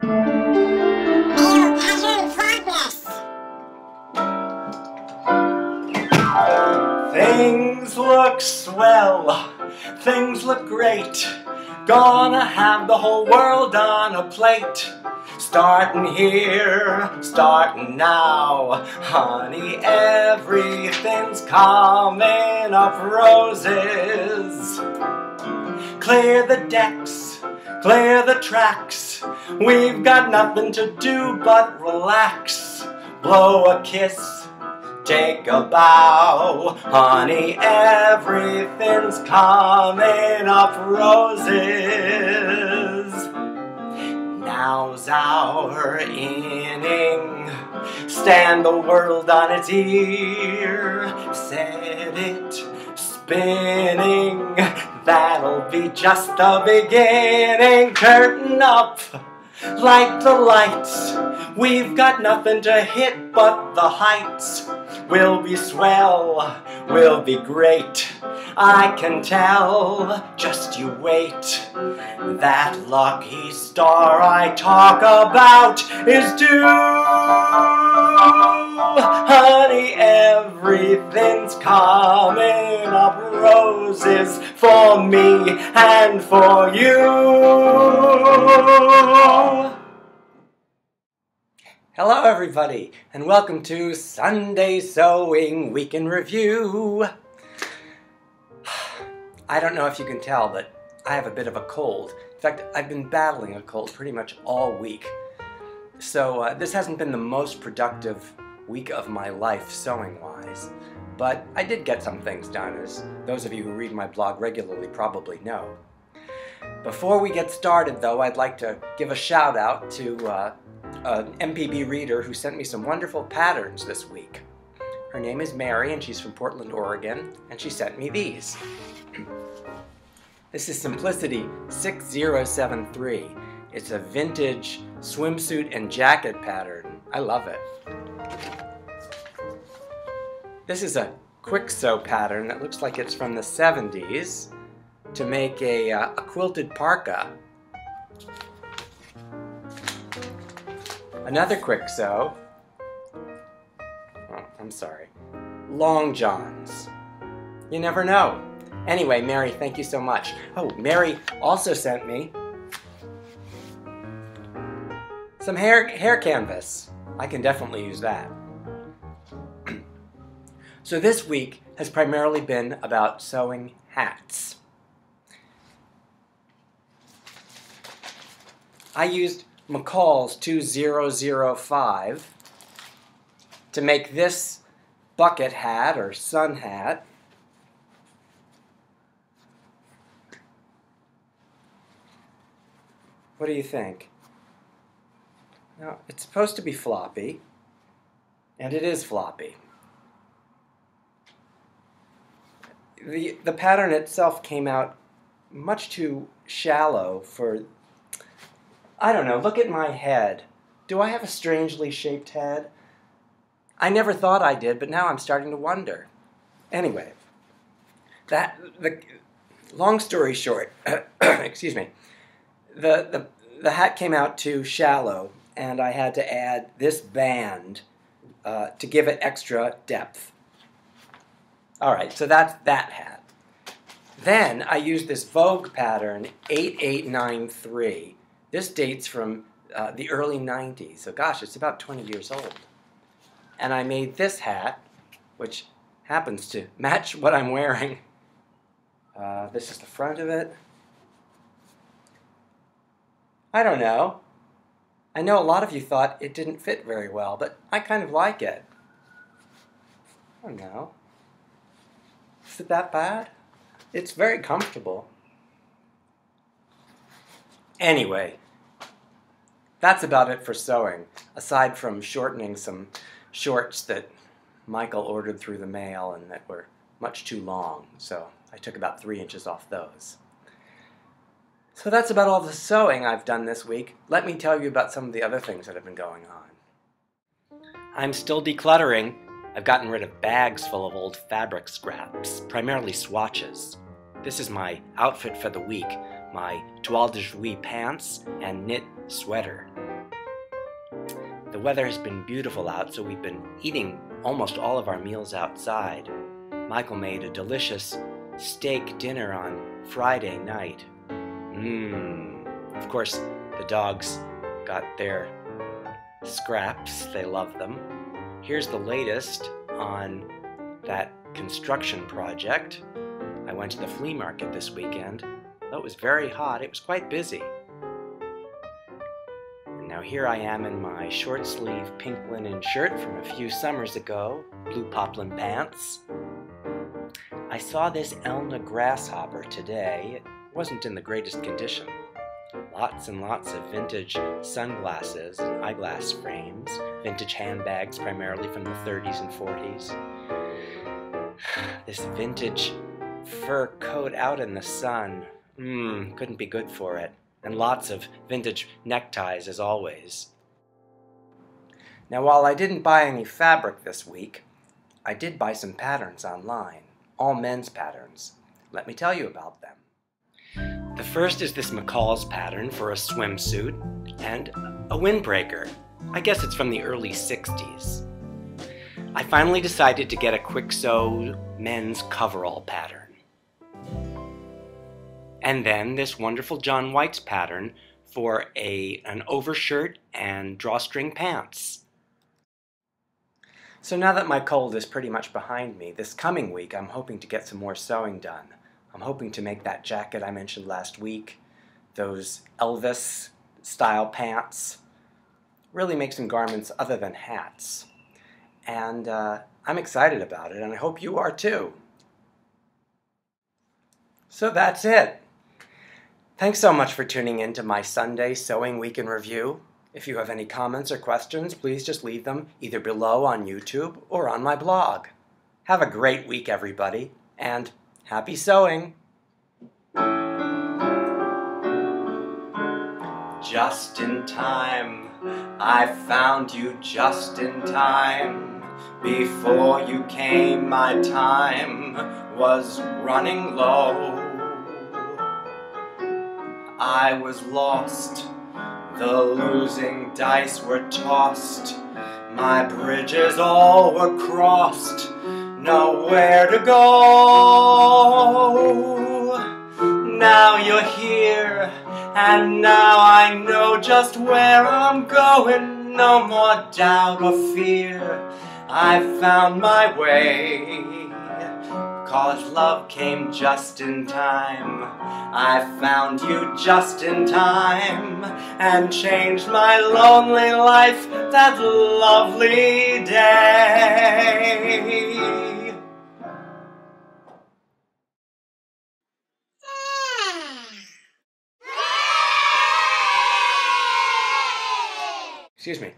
Pattern Boldness. Things look swell, things look great. Gonna have the whole world on a plate. Starting here, starting now. Honey, everything's coming up roses. Clear the decks, clear the tracks. We've got nothing to do but relax. Blow a kiss, take a bow. Honey, everything's coming up roses. Now's our inning. Stand the world on its ear. Set it spinning. That'll be just the beginning. Curtain up, light the lights. We've got nothing to hit but the heights. We'll be swell, we'll be great. I can tell, just you wait. That lucky star I talk about is due. Honey, everything's coming up roses for me and for you. Hello everybody, and welcome to Sunday Sewing Week in Review. I don't know if you can tell, but I have a bit of a cold. In fact, I've been battling a cold pretty much all week. So this hasn't been the most productive week of my life sewing-wise. But I did get some things done, as those of you who read my blog regularly probably know. Before we get started, though, I'd like to give a shout-out to an MPB reader who sent me some wonderful patterns this week. Her name is Mary, and she's from Portland, Oregon, and she sent me these. This is Simplicity 6073. It's a vintage swimsuit and jacket pattern. I love it. This is a quick sew pattern that looks like it's from the 70s to make a quilted parka. Another quick sew. Oh, I'm sorry. Long johns. You never know. Anyway, Mary, thank you so much. Oh, Mary also sent me some hair canvas. I can definitely use that. So this week has primarily been about sewing hats. I used McCall's 2005 to make this bucket hat or sun hat. What do you think? Now, it's supposed to be floppy, and it is floppy. The pattern itself came out much too shallow for, I don't know, look at my head. Do I have a strangely shaped head? I never thought I did, but now I'm starting to wonder. Anyway, long story short, excuse me, the hat came out too shallow, and I had to add this band to give it extra depth. Alright, so that's that hat. Then I used this Vogue pattern 8893. This dates from the early 90s, so gosh, it's about 20 years old. And I made this hat, which happens to match what I'm wearing. This is the front of it. I don't know. I know a lot of you thought it didn't fit very well, but I kind of like it. I don't know. Is it that bad? It's very comfortable. Anyway, that's about it for sewing, aside from shortening some shorts that Michael ordered through the mail and that were much too long, so I took about 3 inches off those. So that's about all the sewing I've done this week. Let me tell you about some of the other things that have been going on. I'm still decluttering. I've gotten rid of bags full of old fabric scraps, primarily swatches. This is my outfit for the week, my toile de jouy pants and knit sweater. The weather has been beautiful out, so we've been eating almost all of our meals outside. Michael made a delicious steak dinner on Friday night. Of course, the dogs got their scraps. They love them. Here's the latest on that construction project. I went to the flea market this weekend. Though it was very hot, it was quite busy. And now here I am in my short sleeve pink linen shirt from a few summers ago, blue poplin pants. I saw this Elna grasshopper today. It wasn't in the greatest condition. Lots and lots of vintage sunglasses and eyeglass frames, vintage handbags primarily from the 30s and 40s. This vintage fur coat out in the sun, couldn't be good for it. And lots of vintage neckties as always. Now while I didn't buy any fabric this week, I did buy some patterns online, all men's patterns. Let me tell you about them. The first is this McCall's pattern for a swimsuit and a windbreaker. I guess it's from the early 60s. I finally decided to get a quick sew men's coverall pattern. And then this wonderful John White's pattern for an overshirt and drawstring pants. So now that my cold is pretty much behind me, this coming week I'm hoping to get some more sewing done. I'm hoping to make that jacket I mentioned last week, those Elvis style pants, really make some garments other than hats. And I'm excited about it, and I hope you are too. So that's it. Thanks so much for tuning in to my Sunday Sewing Week in Review. If you have any comments or questions, please just leave them either below on YouTube or on my blog. Have a great week, everybody, and happy sewing! Just in time, I found you just in time. Before you came, my time was running low. I was lost, the losing dice were tossed. My bridges all were crossed, nowhere to go. Now you're here, and now I know just where I'm going. No more doubt or fear, I found my way. 'Cause love came just in time. I found you just in time and changed my lonely life that lovely day. Excuse me.